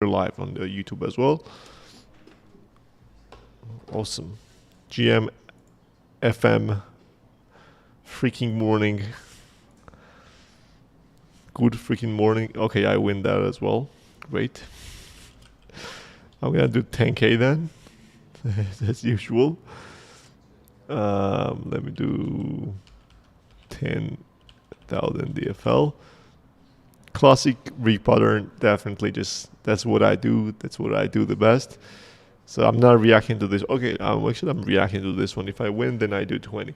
live on the YouTube as well. Awesome. GM FM freaking morning. Good freaking morning. Okay, I win that as well. Great. I'm gonna do 10k then, as usual. Let me do 10,000 DFL. Classic rig pattern, definitely. Just that's what I do. That's what I do the best. So I'm not reacting to this. Okay, actually I'm reacting to this one. If I win, then I do 20.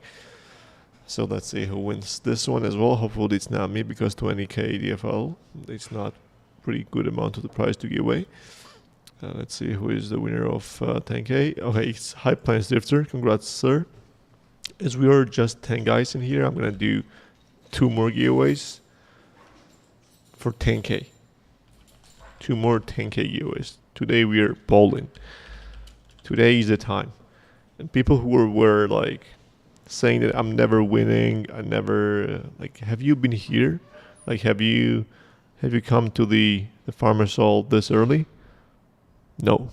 So let's see who wins this one as well. Hopefully it's not me, because 20k DFL, it's not pretty good amount of the prize to give away. Let's see who is the winner of 10k. Okay, it's Hype Plains Drifter. Congrats, sir. As we are just 10 guys in here, I'm gonna do 2 more giveaways for 10k. 2 more 10k giveaways. Today we are bowling. Today is the time. And people who were like saying that I'm never winning, I never like, have you been here? Like, have you come to the Farmer's Hall this early? No,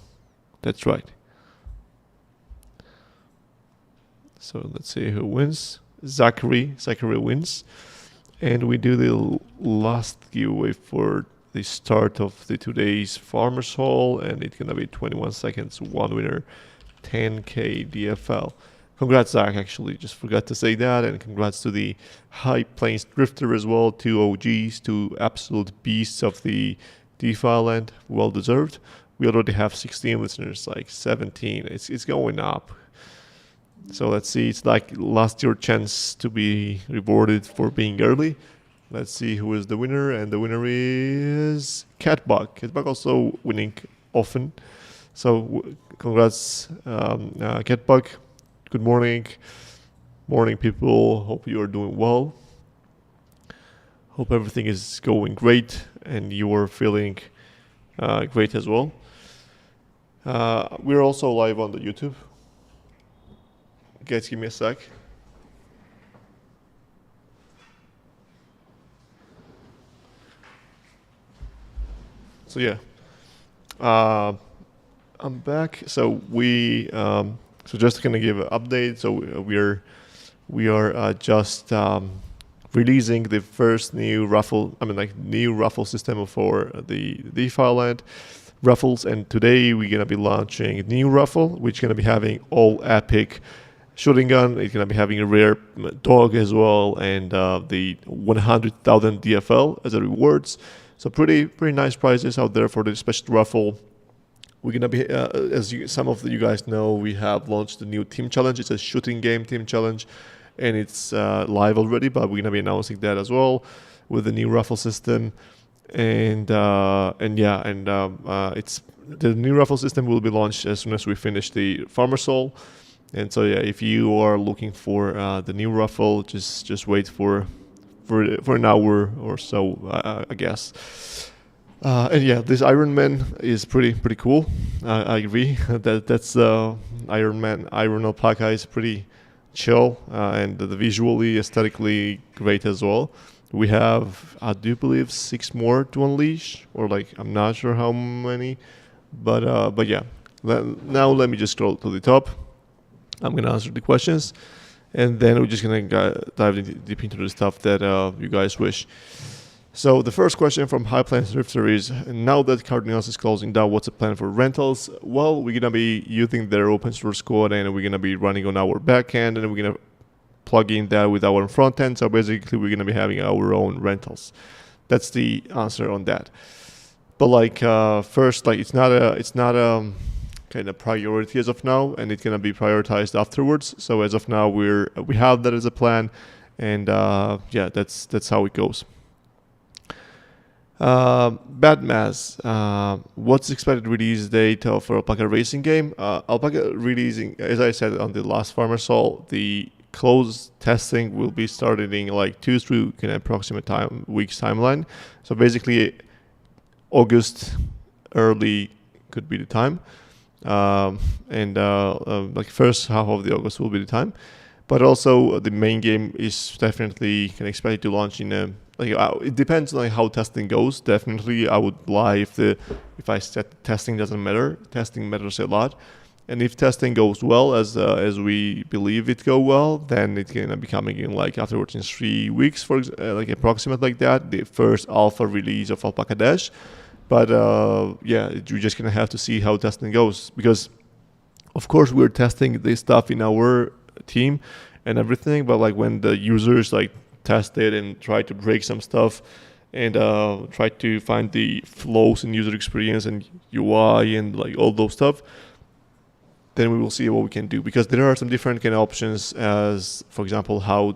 that's right. So let's see who wins. Zachary wins. And we do the last giveaway for the start of the today's Farmer's Hall, and it's gonna be 21 seconds, 1 winner, 10k DFL. Congrats, Zach, actually, just forgot to say that, and congrats to the High Plains Drifter as well, 2 OGs, 2 absolute beasts of the DeFi land, well deserved. We already have 16 listeners, like 17, it's going up. So let's see, it's like last year chance to be rewarded for being early. Let's see who is the winner, and the winner is Catbug. Catbug also winning often. So congrats, Catbug. Good morning. Morning, people. Hope you are doing well. Hope everything is going great and you are feeling great as well. We're also live on the YouTube. Guys, give me a sec. So yeah, I'm back. So so just gonna give an update. So we are just releasing the first new Raffle system for the DeFi land, Raffles, and today we're gonna be launching a new Raffle, which is gonna be having all epic shooting gun. It's gonna be having a rare dog as well, and the 100,000 DFL as a rewards. So pretty nice prizes out there for the special raffle. We're gonna be, some of you guys know, we have launched the new team challenge. It's a shooting game team challenge, and it's live already. But we're gonna be announcing that as well with the new raffle system. And it's the new raffle system will be launched as soon as we finish the Farmer's Hall. And so yeah, if you are looking for the new raffle, just wait for an hour or so, I guess. And yeah, this Iron Man is pretty cool. I agree. That's Iron Man. Iron Alpaca is pretty chill, and the visually, aesthetically great as well. We have, I do believe, 6 more to unleash, or like I'm not sure how many, but yeah. Now let me just scroll to the top. I'm gonna answer the questions, and then we're just gonna dive deep into the stuff that you guys wish. So the first question from High Plains Drifter is, now that Cardinals is closing down, what's the plan for rentals? Well, we're gonna be using their open source code, and we're gonna be running on our backend, and we're gonna plug in that with our front end. So basically, we're gonna be having our own rentals. That's the answer on that. But like first, like it's not a kind of priority as of now, and it's gonna be prioritized afterwards. So as of now, we have that as a plan, and yeah, that's how it goes. Badmaz, what's expected release date of Alpaca racing game? Alpaca releasing, as I said on the last Farmer's Hall, the closed testing will be starting in like 2 through approximate weeks timeline. So basically, August early could be the time, and like first half of the August will be the time. But also the main game is definitely expected to launch in Like it depends on like how testing goes. Definitely, I would lie if I said testing doesn't matter. Testing matters a lot. And if testing goes well, as we believe it go well, then it's gonna be coming in like afterwards in 3 weeks, for like approximate like that, the first alpha release of Alpaca Dash. But yeah, you're just gonna have to see how testing goes, because of course we're testing this stuff in our team and everything. But like when the users like test it and try to break some stuff and try to find the flows in user experience and UI and like all those stuff, then we will see what we can do, because there are some different kind of options, as for example how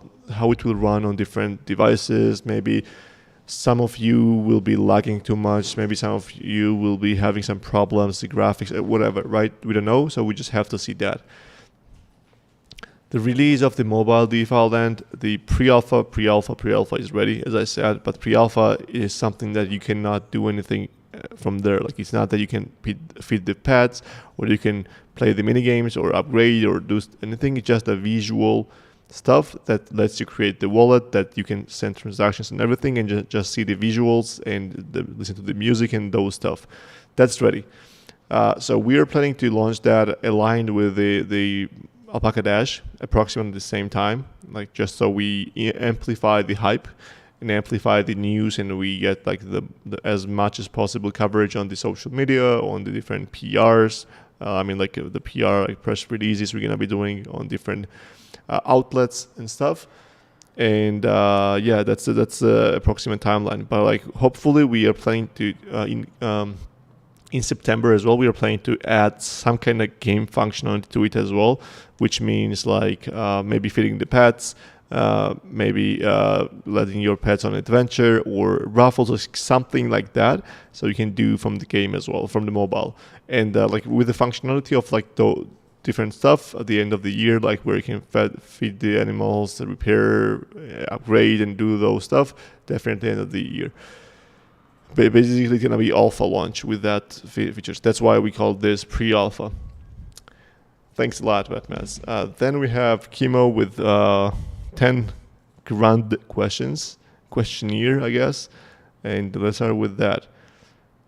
it will run on different devices. Maybe some of you will be lagging too much, maybe some of you will be having some problems, the graphics, whatever, right? We don't know, so we just have to see that. The release of the mobile DeFi land, the pre-alpha is ready, as I said, but pre-alpha is something that you cannot do anything from there. Like it's not that you can feed the pads, or you can play the mini games or upgrade or do anything. It's just a visual stuff that lets you create the wallet, that you can send transactions and everything, and just see the visuals and listen to the music and those stuff. That's ready. So we are planning to launch that aligned with the Alpaca Dash approximately the same time, like just so we amplify the hype and amplify the news, and we get like the as much as possible coverage on the social media, on the different PRs. Like the PR, like press releases we're gonna be doing on different outlets and stuff. And yeah, that's the approximate timeline. But like hopefully we are planning to in September as well, we are planning to add some kind of game functionality to it as well, which means like maybe feeding the pets, maybe letting your pets on adventure or Raffles or something like that, so you can do from the game as well, from the mobile. And like with the functionality of like the different stuff at the end of the year, like where you can feed the animals, repair, upgrade, and do those stuff, definitely at the end of the year. But basically it's gonna be alpha launch with that features. That's why we call this pre-alpha. Thanks a lot, Batmaz. Then we have Kimo with 10 grand questionnaire, I guess. And let's start with that.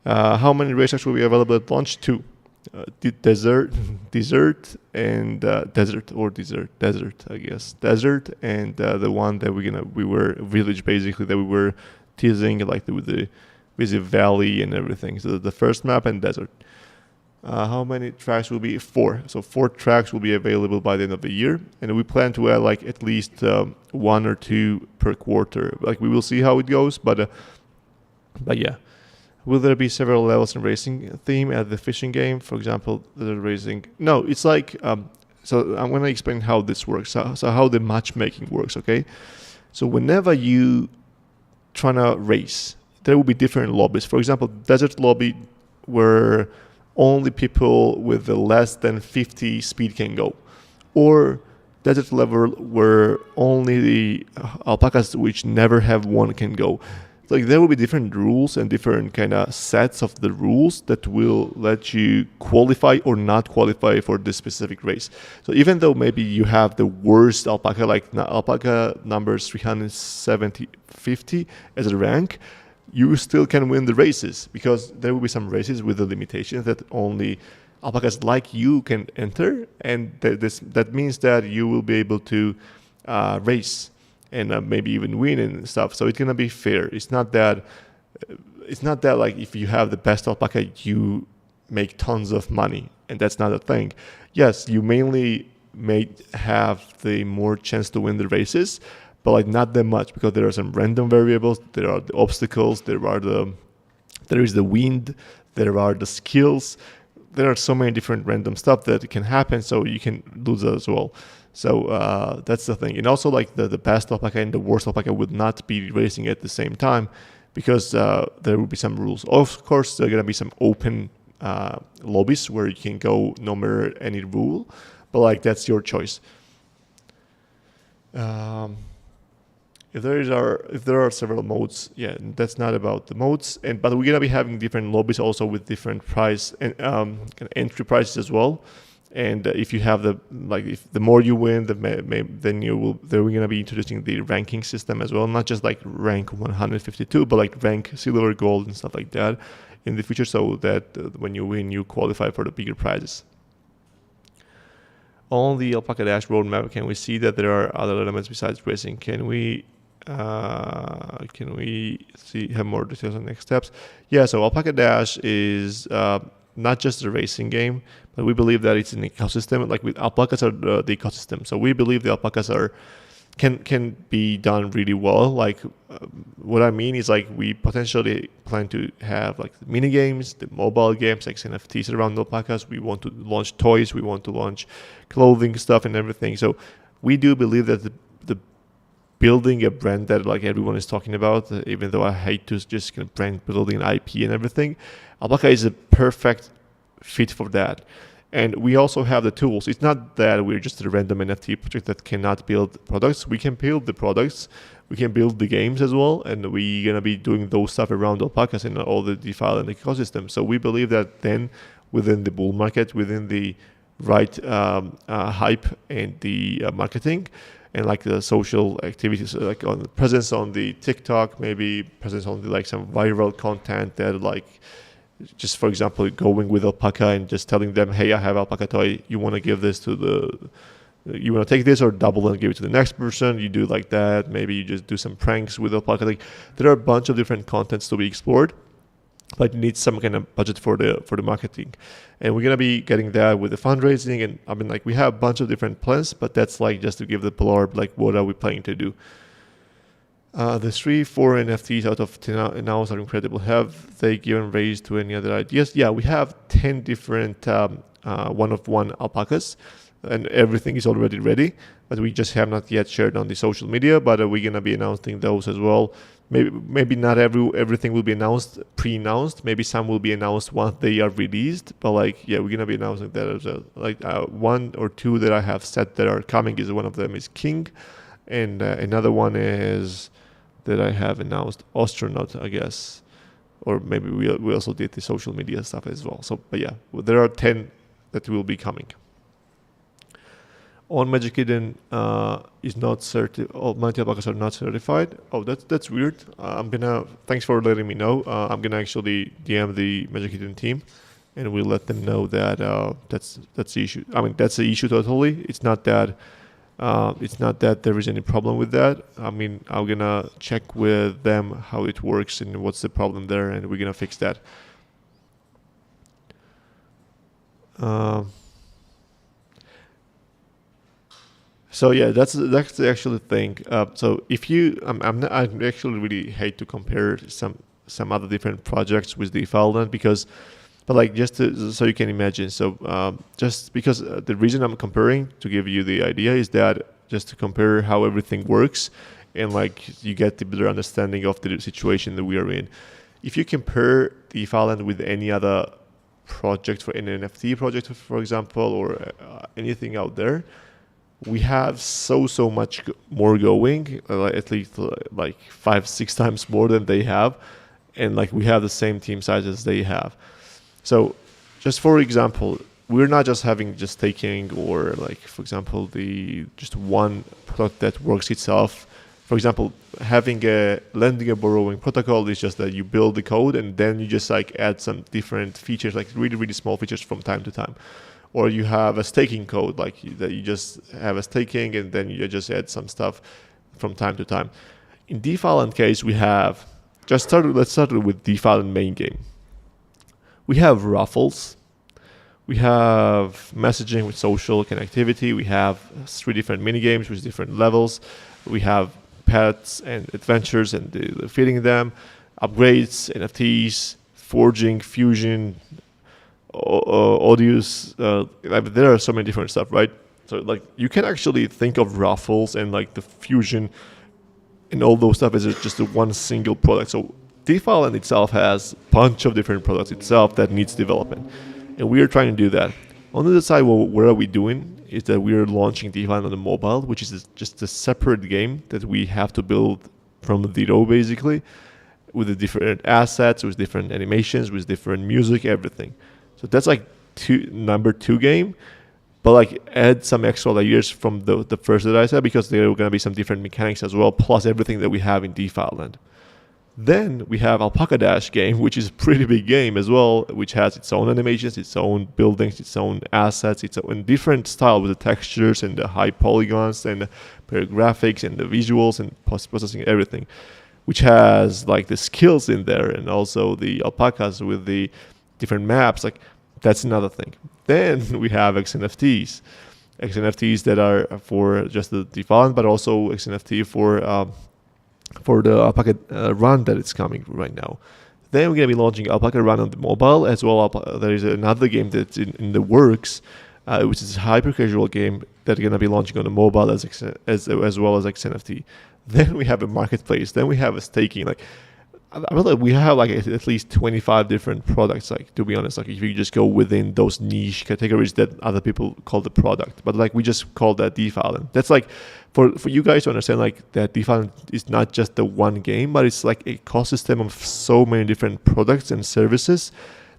How many race tracks will be available at launch? 2. Desert, I guess. Desert, and the one that we were village, basically, that we were teasing, like with the valley and everything. So the first map and desert. How many tracks will be? 4. So 4 tracks will be available by the end of the year, and we plan to add like at least 1 or 2 per quarter. Like we will see how it goes, but yeah. Will there be several levels in racing theme at the fishing game? For example, the racing. No, it's like so I'm gonna explain how this works. So how the matchmaking works. Okay, so whenever you tryna race, there will be different lobbies. For example, desert lobby where only people with less than 50 speed can go, or desert level where only the alpacas which never have one can go. Like there will be different rules and different kind of sets of the rules that will let you qualify or not qualify for this specific race. So even though maybe you have the worst alpaca, like alpaca numbers 350 as a rank, you still can win the races, because there will be some races with the limitations that only alpacas like you can enter, and that means that you will be able to race and maybe even win and stuff. So it's gonna be fair. It's not that like if you have the best alpaca, you make tons of money, and that's not a thing. Yes, you mainly may have the more chance to win the races, but like not that much, because there are some random variables. There are the obstacles. There is the wind. There are the skills. There are so many different random stuff that can happen. So you can lose that as well. So that's the thing. And also like the best alpaca and the worst alpaca would not be racing at the same time, because there will be some rules. Of course, there are going to be some open lobbies where you can go no matter any rule, but like that's your choice. If there are several modes, yeah, that's not about the modes, but we're gonna be having different lobbies also with different price and entry prices as well. And if you have if the more you win, then they're gonna be introducing the ranking system as well, not just like rank 152, but like rank silver, gold, and stuff like that in the future, so that when you win, you qualify for the bigger prizes. On the Alpaca Dash roadmap, can we see that there are other elements besides racing? Can we have more details on next steps? Yeah, so Alpaca Dash is not just a racing game, but we believe that it's an ecosystem. Like with alpacas are the ecosystem. So we believe the alpacas can be done really well. Like what I mean is like we potentially plan to have like the mini games, the mobile games, like NFTs around alpacas. We want to launch toys. We want to launch clothing stuff and everything. So we do believe that the building a brand that like everyone is talking about, even though I hate to just kind of brand building an IP and everything, Alpaca is a perfect fit for that. And we also have the tools. It's not that we're just a random NFT project that cannot build products. We can build the products. We can build the games as well. And we're going to be doing those stuff around alpacas and all the DeFi and ecosystem. So we believe that then within the bull market, within the right hype and the marketing, and like the social activities, like on the presence on the TikTok, maybe presence on the like some viral content that like, just for example, going with alpaca and just telling them, hey, I have alpaca toy. You want to give this you want to take this or double and give it to the next person. You do like that. Maybe you just do some pranks with alpaca. Like there are a bunch of different contents to be explored, but you need some kind of budget for the marketing. And we're going to be getting that with the fundraising. And I mean, like we have a bunch of different plans, but that's like just to give the blurb, like what are we planning to do? The 3-4 NFTs out of 10 announced are incredible. Have they given raise to any other ideas? Yeah, we have 10 different one-of-one alpacas, and everything is already ready, but we just have not yet shared on the social media, but we're going to be announcing those as well. Maybe not everything will be pre-announced. Maybe some will be announced once they are released. But like, yeah, we're gonna be announcing that as well. Like one or two that I have set that are coming is one of them is King, and another one is that I have announced Astronaut, I guess, or maybe we also did the social media stuff as well. So, but yeah, there are 10 that will be coming. On Magic Eden is not certified. All mighty alpacas are not certified. Oh, that's weird. Thanks for letting me know. I'm gonna actually DM the Magic Eden team, and we'll let them know that that's the issue. I mean, that's the issue totally. It's not that there is any problem with that. I mean, I'm gonna check with them how it works and what's the problem there, and we're gonna fix that. So yeah, that's the actual thing. So if you, I actually really hate to compare some other different projects with DeFi but like so you can imagine. So just because the reason I'm comparing to give you the idea is that just to compare how everything works, and like you get the better understanding of the situation that we are in. If you compare DeFi with any other project, for an NFT project, for example, or anything out there, we have so much more going, at least like 5-6 times more than they have, and like we have the same team size as they have. So just for example, we're not just taking, or like for example just one product that works itself. For example, having a lending and borrowing protocol is just that you build the code and then you just like add some different features, like really small features from time to time. Or you have a staking code, like that you just have a staking and then you just add some stuff from time to time. In DeFi case, we have let's start with DeFi main game. We have Raffles. We have messaging with social connectivity. We have 3 different mini games with different levels. We have pets and adventures and the feeding them, upgrades, NFTs, forging, fusion, audios. There are so many different stuff, right? So like you can actually think of Raffles and like the fusion and all those stuff as just one single product. So DeFi in itself has a bunch of different products itself that needs development, and we are trying to do that. On the other side, what are we doing is that we are launching DeFi on the mobile, which is just a separate game that we have to build from zero basically, with the different assets, with different animations, with different music, everything. So that's like number 2 game. but like add some extra layers from the first that I said, because there are going to be some different mechanics as well, plus everything that we have in DeFi land. Then we have Alpaca Dash game, which is a pretty big game as well, which has its own animations, its own buildings, its own assets, its own different style with the textures and the high polygons and the graphics and the visuals and post-processing, everything, which has like the skills in there and also the alpacas with the different maps. Like that's another thing. Then we have XNFTs that are for just the DeFi, but also XNFT for the Alpaca Run that is coming right now. Then we're going to be launching Alpaca Run on the mobile as well. There is another game that's in the works, which is a hyper casual game that's going to be launching on the mobile as well as XNFT. Then we have a marketplace. Then we have a staking. Like I believe we have like at least 25 different products. Like to be honest, like if you just go within those niche categories that other people call the product, but like we just call that DeFi. And that's like for you guys to understand like that DeFi is not just the one game, but it's like an ecosystem of so many different products and services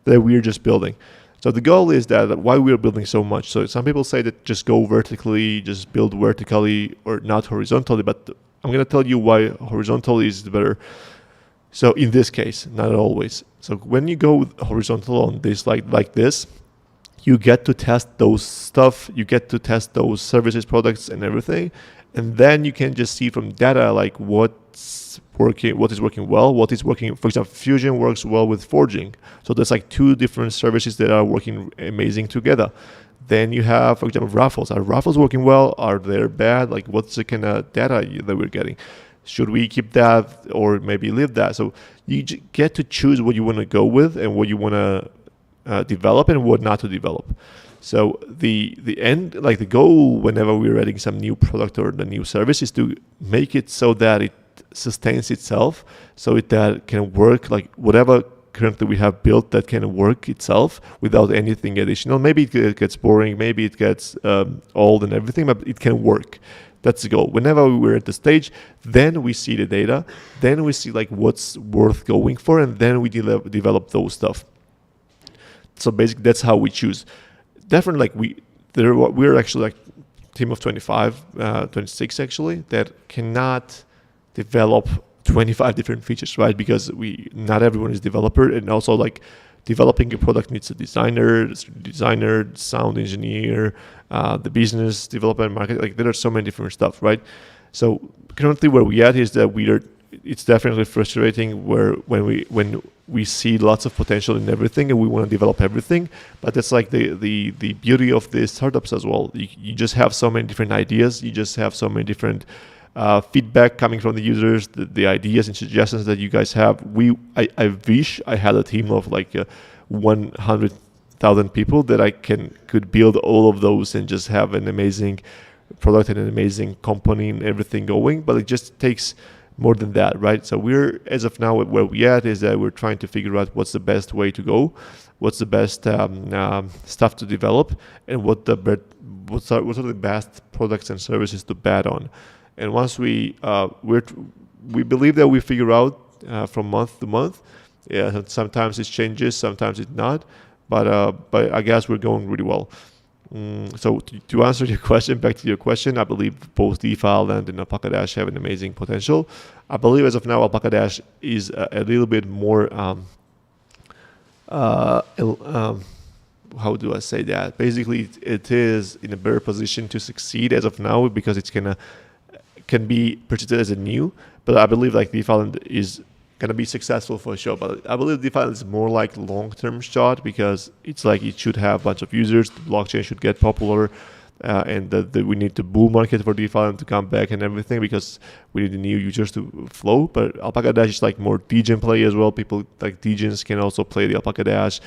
that we're just building. So the goal is that why we're building so much. So some people say that just go vertically, just build vertically or not horizontally, but I'm going to tell you why horizontal is better. So in this case, not always. So when you go horizontal on this like this, you get to test those stuff, you get to test those services, products and everything. And then you can just see from data like what's working, what is working well, what is working. For example, Fusion works well with forging. So there's like two different services that are working amazing together. Then you have, for example, Raffles. Are Raffles working well? Are they bad? Like what's the kind of data that we're getting? Should we keep that or maybe leave that? So you get to choose what you want to go with and what you want to develop and what not to develop. So the end, like the goal whenever we're adding some new product or the new service is to make it so that it sustains itself, so that can work like whatever currently we have built that can work itself without anything additional. Maybe it gets boring, maybe it gets old and everything, but it can work. That's the goal. Whenever we're at the stage, then we see the data, then we see like what's worth going for, and then we develop those stuff. So basically, that's how we choose. Definitely, like we're actually like team of 25, 26 actually that cannot develop 25 different features, right? Because not everyone is developer, and also like developing a product needs a designer, sound engineer, the business development, market. Like there are so many different stuff, right? So currently, where we at is that it's definitely frustrating when we see lots of potential in everything and we want to develop everything. But that's like the beauty of the startups as well. You just have so many different ideas. You just have so many different feedback coming from the users, the ideas and suggestions that you guys have. I wish I had a team of like 100,000 people that I could build all of those and just have an amazing product and an amazing company and everything going. But it just takes more than that, right? So we're, as of now, where we at is that we're trying to figure out what's the best way to go, what's the best stuff to develop, and what are the best products and services to bet on. And once we believe that we figure out from month to month. Yeah, sometimes it changes, sometimes it's not, but I guess we're going really well. So to answer your question, back to your question, I believe both DeFi Land and Alpaca Dash have an amazing potential. I believe as of now, Alpaca Dash is a little bit more, how do I say that? Basically, it is in a better position to succeed as of now because it's can be purchased as a new. But I believe like DeFi Land is gonna be successful for sure, but I believe DeFi is more like long-term shot because it's like it should have a bunch of users, the blockchain should get popular, and that we need to bull market for DeFi to come back and everything because we need the new users to flow. But Alpaca Dash is like more degen play as well. People like degens can also play the Alpaca Dash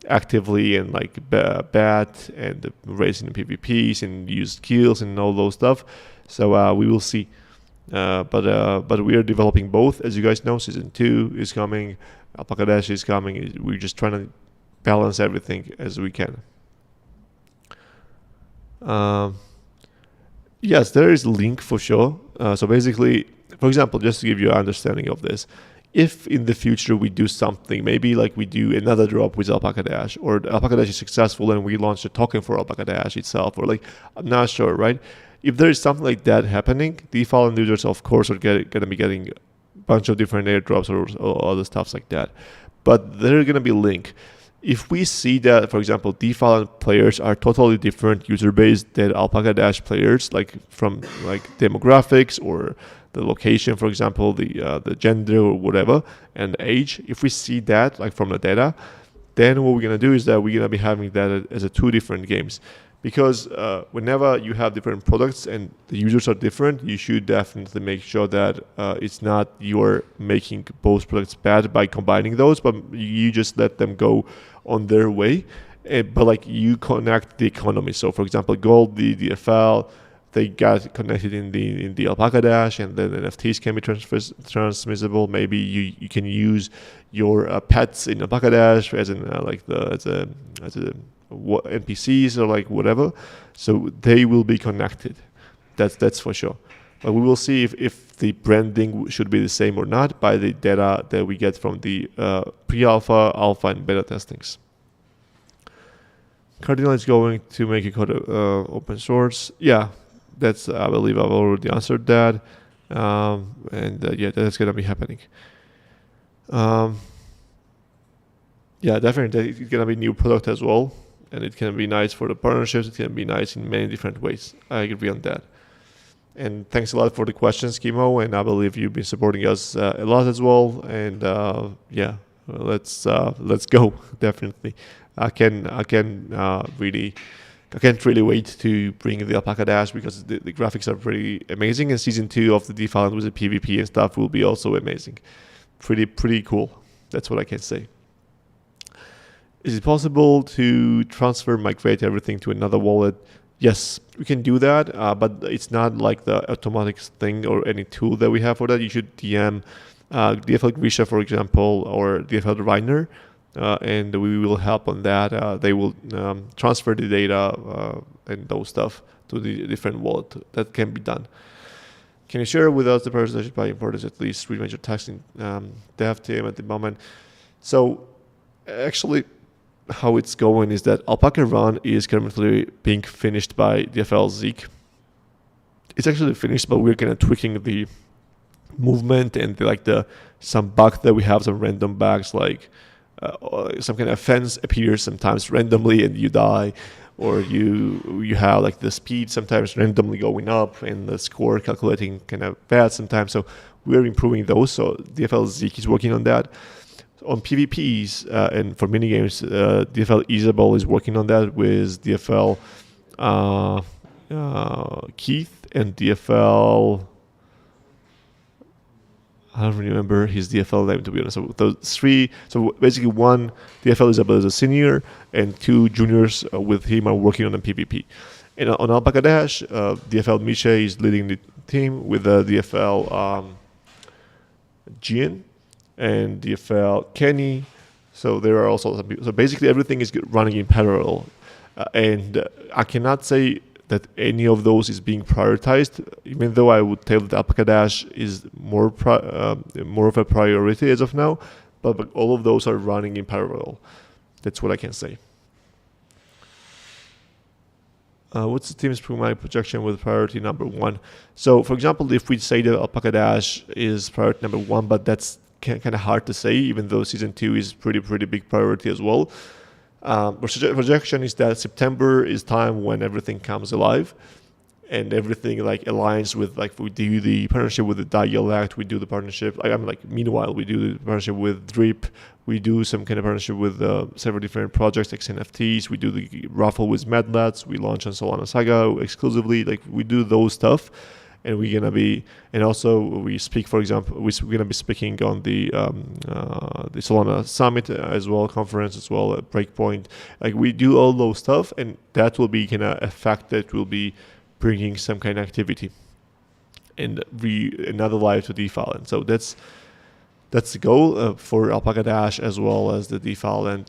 actively and like bat and raising the PvPs and use skills and all those stuff. So we will see. But we are developing both. As you guys know, season 2 is coming, Alpaca Dash is coming. We're just trying to balance everything as we can. Yes, there is a link for sure. So basically, for example, just to give you an understanding of this, if in the future we do something, maybe like we do another drop with Alpaca Dash, or Alpaca Dash is successful and we launch a token for Alpaca Dash itself, or like, I'm not sure, right? If there is something like that happening, DeFi and users, of course, are going to be getting a bunch of different airdrops or other stuffs like that. But they're going to be linked. If we see that, for example, DeFi players are totally different user base than Alpaca Dash players, like from like demographics or the location, for example, the gender or whatever, and age. If we see that like from the data, then what we're gonna do is that we're gonna be having that as a two different games. Because whenever you have different products and the users are different, you should definitely make sure that it's not you're making both products bad by combining those, but you just let them go on their way. But like you connect the economy. So for example, gold, the DFL, they got connected in the Alpaca Dash, and then NFTs can be transmissible. Maybe you can use your pets in Alpaca Dash as in as a NPCs or like whatever, so they will be connected. That's for sure. But we will see if the branding should be the same or not by the data that we get from the pre-alpha, alpha, and beta testings. Cardinal is going to make a code open source. Yeah, that's I believe I've already answered that, yeah, that's gonna be happening. Yeah, definitely, it's gonna be new product as well. And it can be nice for the partnerships. It can be nice in many different ways. I agree on that. And thanks a lot for the questions, Kimo. And I believe you've been supporting us a lot as well. And yeah, let's go. Definitely, I can't really wait to bring the Alpaca Dash, because the graphics are pretty amazing. And season 2 of the DeFi with the PvP and stuff will be also amazing. Pretty cool. That's what I can say. Is it possible to migrate everything to another wallet? Yes, we can do that, but it's not like the automatic thing or any tool that we have for that. You should DM DFL Grisha, for example, or DFL Reiner, and we will help on that. They will transfer the data and those stuff to the different wallet. That can be done. Can you share with us the percentage by importers, at least 3 major tax in dev team at the moment? So actually, how it's going is that Alpaca Run is currently being finished by DFL Zeke. It's actually finished, but we're kind of tweaking the movement and some bug that we have, some random bugs, like some kind of fence appears sometimes randomly and you die, or you have like the speed sometimes randomly going up and the score calculating kind of bad sometimes. So we're improving those. So DFL Zeke is working on that. On PvPs and for minigames, DFL Isabel is working on that with DFL Keith and DFL. I don't remember his DFL name, to be honest. So those three. So basically, one DFL Isabel is a senior, and 2 juniors with him are working on the PvP. And on Alpaca Dash, DFL Miche is leading the team with the DFL Gian and DFL Kenny. So there are also some people. So basically everything is running in parallel. And I cannot say that any of those is being prioritized, even though I would tell that Alpaca Dash is more of a priority as of now, but all of those are running in parallel. That's what I can say. What's the team's preliminary projection with priority number 1? So for example, if we say that Alpaca Dash is priority number 1, but that's kind of hard to say, even though season 2 is pretty big priority as well. Projection is that September is time when everything comes alive and everything aligns with we do the partnership with the Dialect, we do the partnership. Meanwhile we do the partnership with Drip, we do some kind of partnership with several different projects like NFTs. We do the raffle with Madlats. We launch on Solana Saga exclusively. We do those stuff. And we're gonna be, and also we speak. For example, we're gonna be speaking on the Solana Summit as well, conference as well, Breakpoint. We do all those stuff, and that will be kind of a fact that will be bringing some kind of activity and another life to DeFi. And so that's the goal for Alpaca Dash as well as the DeFi and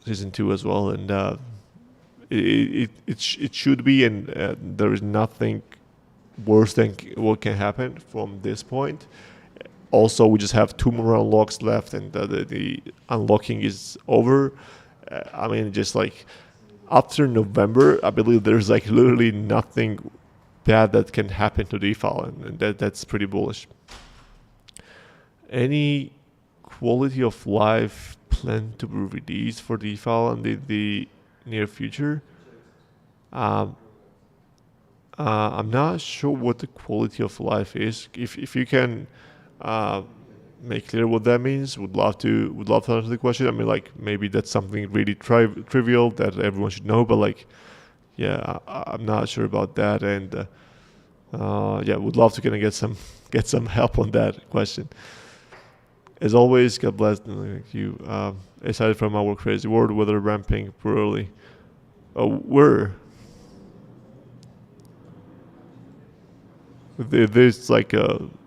season 2 as well. And it should be, and there is nothing worse than what can happen from this point. also we just have 2 more unlocks left, and the unlocking is over. I mean, just like after November, I believe there's like literally nothing bad that can happen to DeFi, and that's pretty bullish. Any quality of life plan to be released for DeFi in the near future? I'm not sure what the quality of life is. If you can make clear what that means, would love to answer the question. I mean, like maybe that's something really trivial that everyone should know, but like, yeah, I'm not sure about that, and yeah, would love to kind of get some help on that question. As always, God bless you. Aside from our crazy world, weather ramping poorly. Where there's like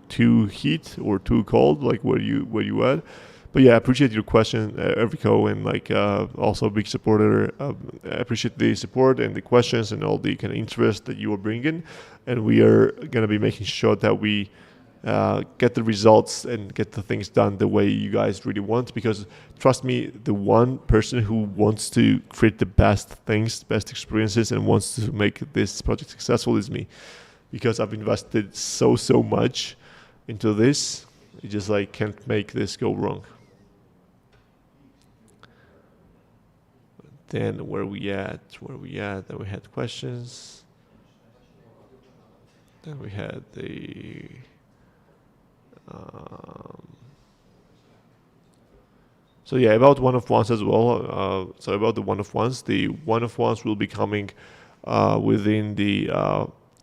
too heat or too cold, like where you at? But yeah, I appreciate your question, Ervico, and like also a big supporter. I appreciate the support and the questions and all the kind of interest that you are bringing, and we are gonna be making sure that we get the results and get the things done the way you guys really want, because trust me, the one person who wants to create the best things, best experiences, and wants to make this project successful is me, because I've invested so much into this. You just like can't make this go wrong. Then where we at? Then we had questions. Then we had the so yeah, about one of ones as well. So about the one of ones will be coming within the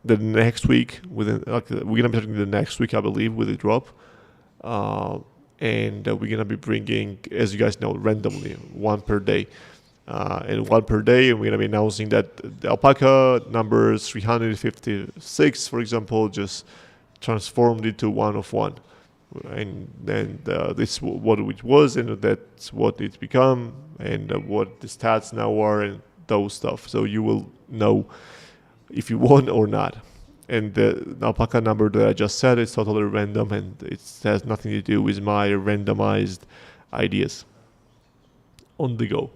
next week. Within we're gonna be starting the next week, I believe, with the drop, and we're gonna be bringing, as you guys know, randomly one per day. And one per day, and we're gonna be announcing that the alpaca number 356, for example, just transformed into one of one. And then this what it was, and that's what it's become, and what the stats now are, and those stuff. So you will know if you won or not. And the alpaca number that I just said is totally random, and it has nothing to do with my randomized ideas on the go.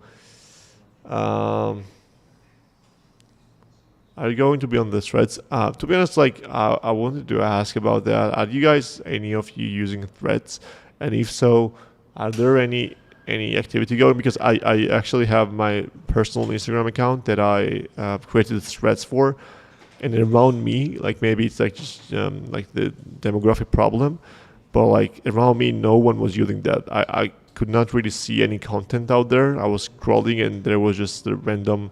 Are you going to be on the threads? To be honest, like I wanted to ask about that. Are you guys, any of you, using threads? And if so, are there any activity going? Because I actually have my personal Instagram account that I created threads for, and around me, like maybe it's like just like the demographic problem, but like around me, no one was using that. I could not really see any content out there. I was scrolling and there was just the random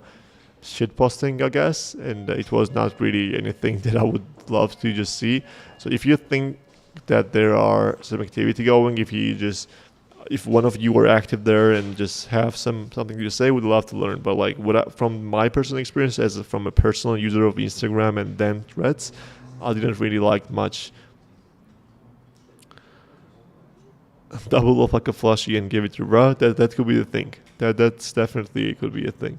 shit posting, I guess, and it was not really anything that I would love to just see. So if you think that there are some activity going, if one of you are active there and just have something to say, would love to learn. But like from my personal experience as from a personal user of Instagram and then threads, I didn't really like much. Double up like a flushy and give it to Ra. That could be the thing. That's definitely could be a thing.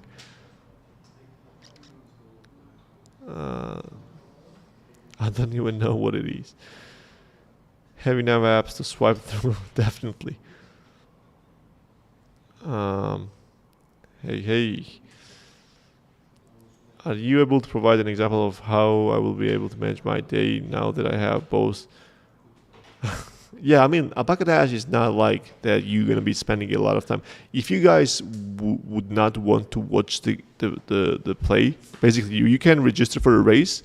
I don't even know what it is. Having enough apps to swipe through, definitely. Hey. Are you able to provide an example of how I will be able to manage my day now that I have both? Yeah, I mean, Alpaca Dash is not like that you're going to be spending a lot of time. If you guys would not want to watch the play, basically you can register for a race,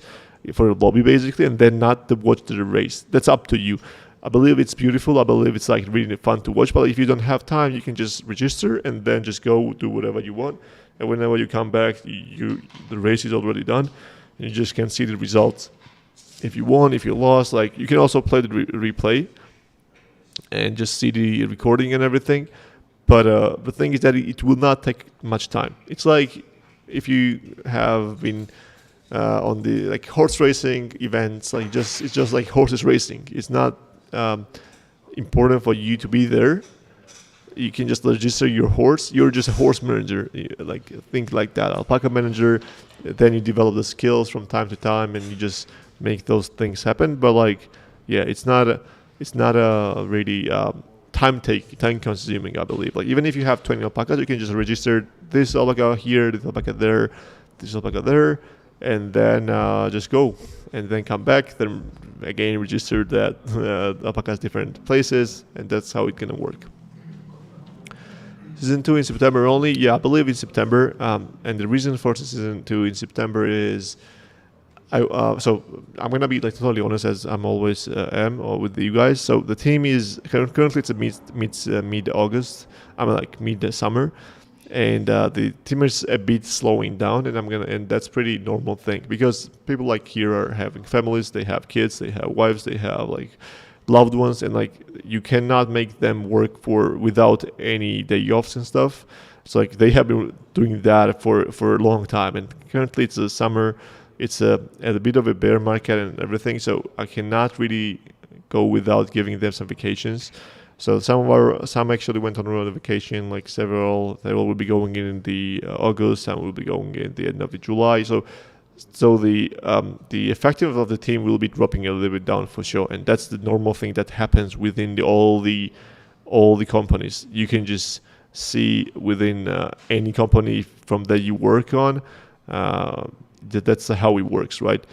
for a lobby basically, and then not to watch the race. That's up to you. I believe it's beautiful. I believe it's like really fun to watch. But if you don't have time, you can just register and then just go do whatever you want. And whenever you come back, the race is already done. You just can see the results. If you won, if you lost, like you can also play the replay and just see the recording and everything. But the thing is that it will not take much time. It's like if you have been on the like horse racing events, like it's just like horses racing. It's not important for you to be there. You can just register your horse. You're just a horse manager, like think like that. Alpaca manager. Then you develop the skills from time to time, and you just make those things happen. But like, yeah, it's not it's not a really time consuming, I believe. Like even if you have 20 alpacas, you can just register this alpaca here, this alpaca there, this alpaca there, and then just go, and then come back, then again register that alpacas different places, and that's how it's gonna work. Season 2 in September only? Yeah, I believe in September. And the reason for season 2 in September is so I'm gonna be like totally honest, as I'm always am with you guys. So the team is currently it's mid August. I'm like mid summer, and the team is a bit slowing down, and that's pretty normal thing because people like here are having families, they have kids, they have wives, they have like loved ones, and like you cannot make them work for without any day offs and stuff. So like they have been doing that for a long time, and currently it's a summer, it's a bit of a bear market and everything, so I cannot really go without giving them some vacations. So some actually went on a vacation, like several. They will be going in the August, some will be going in the end of the July. So the effectiveness of the team will be dropping a little bit down for sure, and that's the normal thing that happens within all the companies. You can just see within any company from that you work on, that's how it works, right?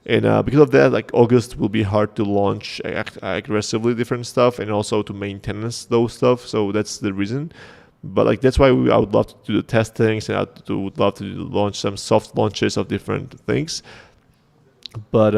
And because of that, like August will be hard to launch aggressively different stuff, and also to maintain those stuff. So that's the reason. But like that's why I would love to do the testings, and would love to launch some soft launches of different things. But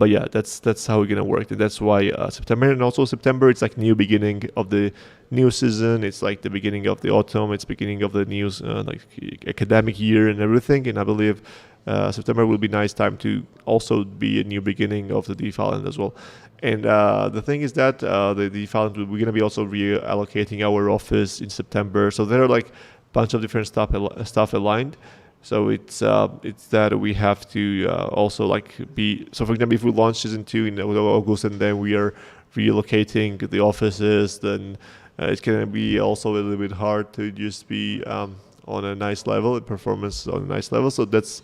yeah, that's how we're gonna work. And that's why September, and also September, it's like new beginning of the new season. It's like the beginning of the autumn. It's beginning of the new like academic year and everything. And I believe September will be nice time to also be a new beginning of the DeFi Island as well. And the thing is that the DeFi Island, we're going to be also reallocating our office in September. So there are like a bunch of different stuff aligned. So it's that we have to also like be. So for example, if we launch season 2 in August and then we are relocating the offices, then it's going to be also a little bit hard to just be on a nice level, performance on a nice level. So that's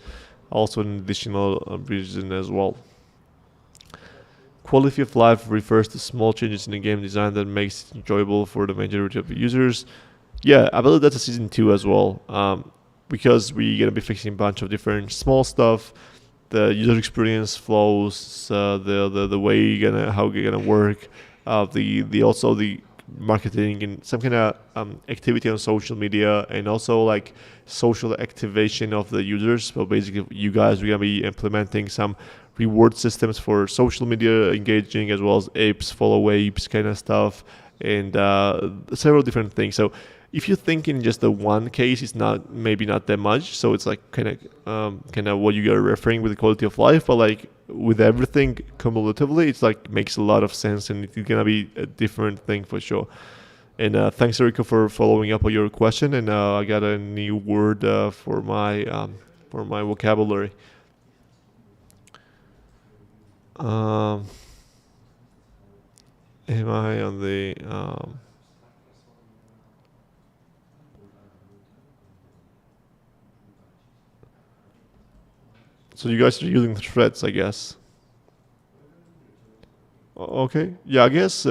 also an additional reason as well. Quality of life refers to small changes in the game design that makes it enjoyable for the majority of the users. Yeah, I believe that's a season 2 as well, because we're gonna be fixing a bunch of different small stuff, the user experience flows, the way how you're gonna work, the also the marketing and some kind of activity on social media, and also like social activation of the users. So basically you guys, we're gonna be implementing some reward systems for social media engaging, as well as apes, follow apes kind of stuff, and several different things. So if you think in just the one case, it's maybe not that much. So it's like kind of what you are referring with the quality of life, but like with everything cumulatively, it's like makes a lot of sense, and it's gonna be a different thing for sure. And thanks, Erico, for following up on your question. And I got a new word for my vocabulary. Am I on the so you guys are using threads, I guess. Okay. Yeah, I guess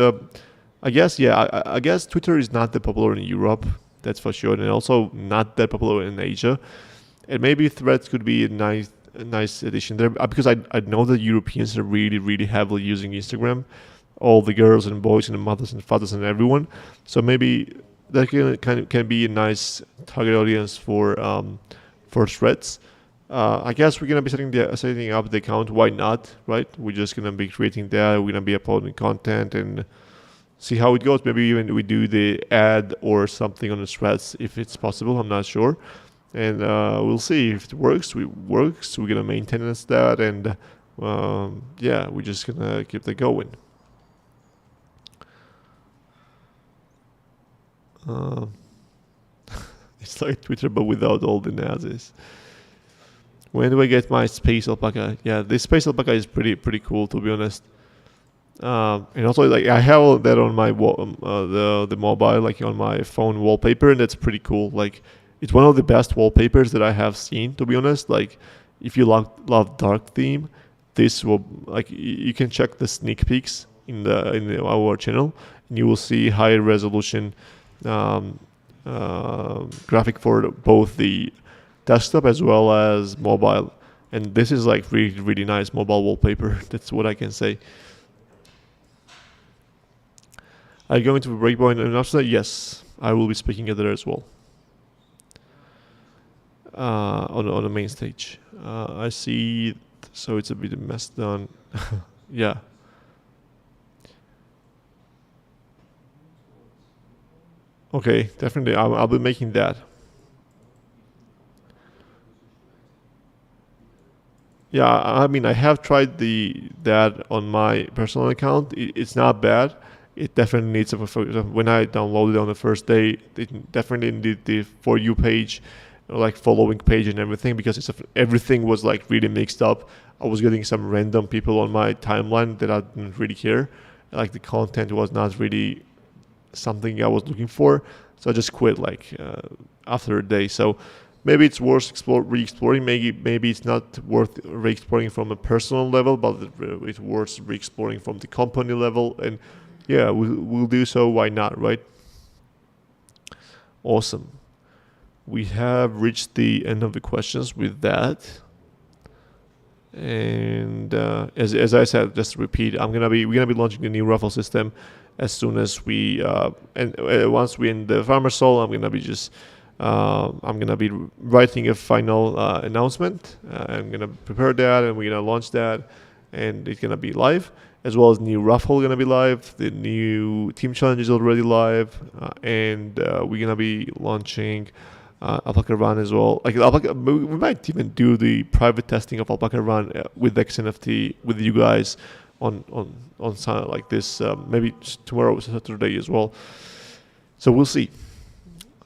Twitter is not that popular in Europe, that's for sure, and also not that popular in Asia. And maybe Threads could be a nice addition there, because I know that Europeans are really, really heavily using Instagram, all the girls and boys and the mothers and fathers and everyone. So maybe that can be a nice target audience for Threads. I guess we're gonna be setting up the account. Why not, right? We're just gonna be creating that. We're gonna be uploading content and see how it goes. Maybe even we do the ad or something on the Threads if it's possible. I'm not sure, and we'll see if it works. We're gonna maintain that, and yeah, we're just gonna keep that going. It's like Twitter, but without all the Nazis. When do I get my space alpaca? Yeah, this space alpaca is pretty cool, to be honest. And also, like, I have that on my the mobile, like on my phone wallpaper, and that's pretty cool. Like, it's one of the best wallpapers that I have seen, to be honest. Like, if you love dark theme, this will, like, you can check the sneak peeks in our channel, and you will see high resolution graphic for both the desktop as well as mobile. And this is like really, really nice mobile wallpaper. That's what I can say. Are you going to Breakpoint and after that? Yes, I will be speaking at there as well. On the main stage. I see, so it's a bit messed on. Yeah. Okay, definitely. I'll be making that. Yeah, I mean, I have tried that on my personal account. It's not bad. It definitely needs when I downloaded it on the first day, it definitely needed the For You page, like following page and everything, because everything was like really mixed up. I was getting some random people on my timeline that I didn't really care. Like the content was not really something I was looking for, so I just quit like after a day. So maybe it's worth re-exploring. Maybe it's not worth re-exploring from a personal level, but it's worth re-exploring from the company level. And yeah, we'll do so. Why not, right? Awesome. We have reached the end of the questions with that. And as I said, just to repeat, we're gonna be launching the new Raffle system as soon as we once we end the Farmer Soul. I'm gonna be writing a final announcement. I'm gonna prepare that, and we're gonna launch that, and it's gonna be live, as well as new Raffle gonna be live. The new team challenge is already live, and we're gonna be launching Alpaca Run as well. Like Alpaca, we might even do the private testing of Alpaca Run with XNFT with you guys on like this. Maybe tomorrow, Saturday as well. So we'll see.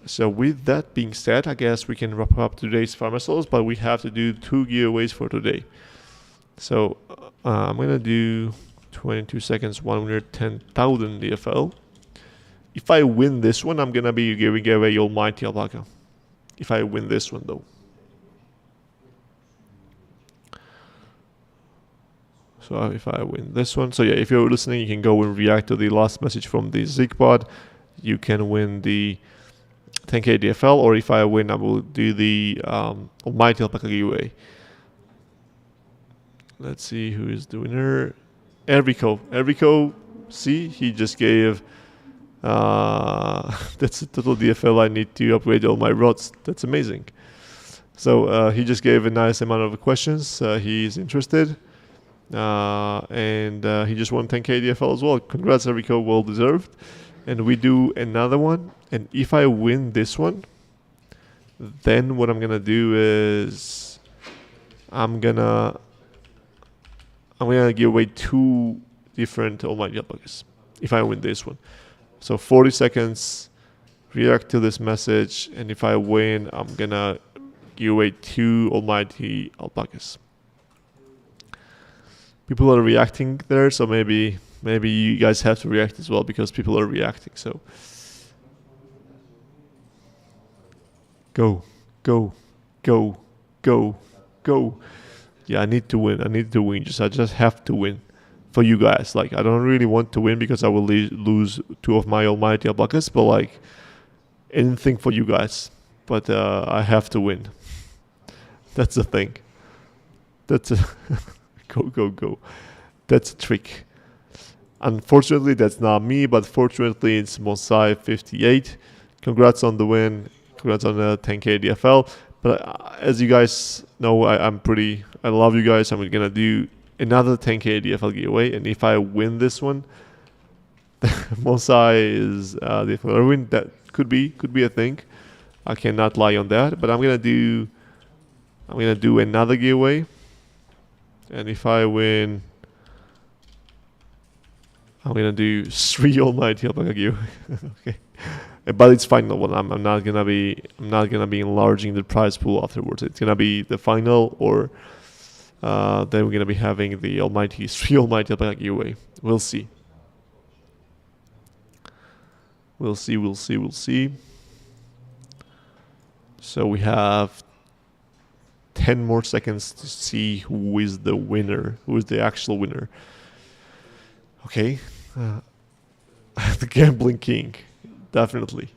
So with that being said, I guess we can wrap up today's Farmer Souls, but we have to do 2 giveaways for today. So I'm gonna do 22 seconds, 110,000 DFL. If I win this one, I'm gonna be giving away Almighty Alpaca. If I win this one, though. So if I win this one, so yeah, if you're listening, you can go and react to the last message from the Zigpod. You can win the 10k DFL, or if I win, I will do the Almighty Alpaca giveaway. Let's see who is the winner. Ervico, see, he just gave. That's a total DFL. I need to upgrade all my rods. That's amazing. So he just gave a nice amount of questions. He's interested. And he just won 10k DFL as well. Congrats, Ervico, well deserved. And we do another one. And if I win this one, then what I'm gonna do is I'm gonna give away 2 different Almighty Alpacas if I win this one. So 40 seconds, react to this message, and if I win, I'm gonna give away 2 Almighty Alpacas. People are reacting there, so maybe you guys have to react as well because people are reacting. So go. Yeah, I need to win. I just have to win. For you guys, like I don't really want to win because I will lose 2 of my Almighty Alpacas, but like anything for you guys. But I have to win. That's the thing. That's a go. That's a trick. Unfortunately, that's not me, but fortunately, it's Mosai58. Congrats on the win. Congrats on the 10k DFL. But as you guys know, I love you guys. I'm gonna do another 10k DFL giveaway, and if I win this one, Mosai is the win. That could be a thing. I cannot lie on that, but I'm gonna do another giveaway, and if I win, I'm gonna do 3 Almighty Alpaca giveaway. Okay, but it's final one. I'm not gonna be enlarging the prize pool afterwards. It's gonna be the final, or then we're gonna be having the 3 Almighty Alpaca giveaway. We'll see. So we have 10 more seconds to see who is the winner, who is the actual winner. Okay, uh, the gambling king, definitely.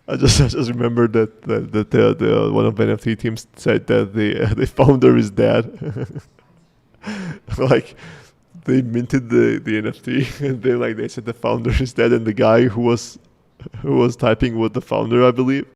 I just remember that the one of the NFT teams said that the founder is dead. Like they minted the NFT and they said the founder is dead, and the guy who was typing was the founder, I believe.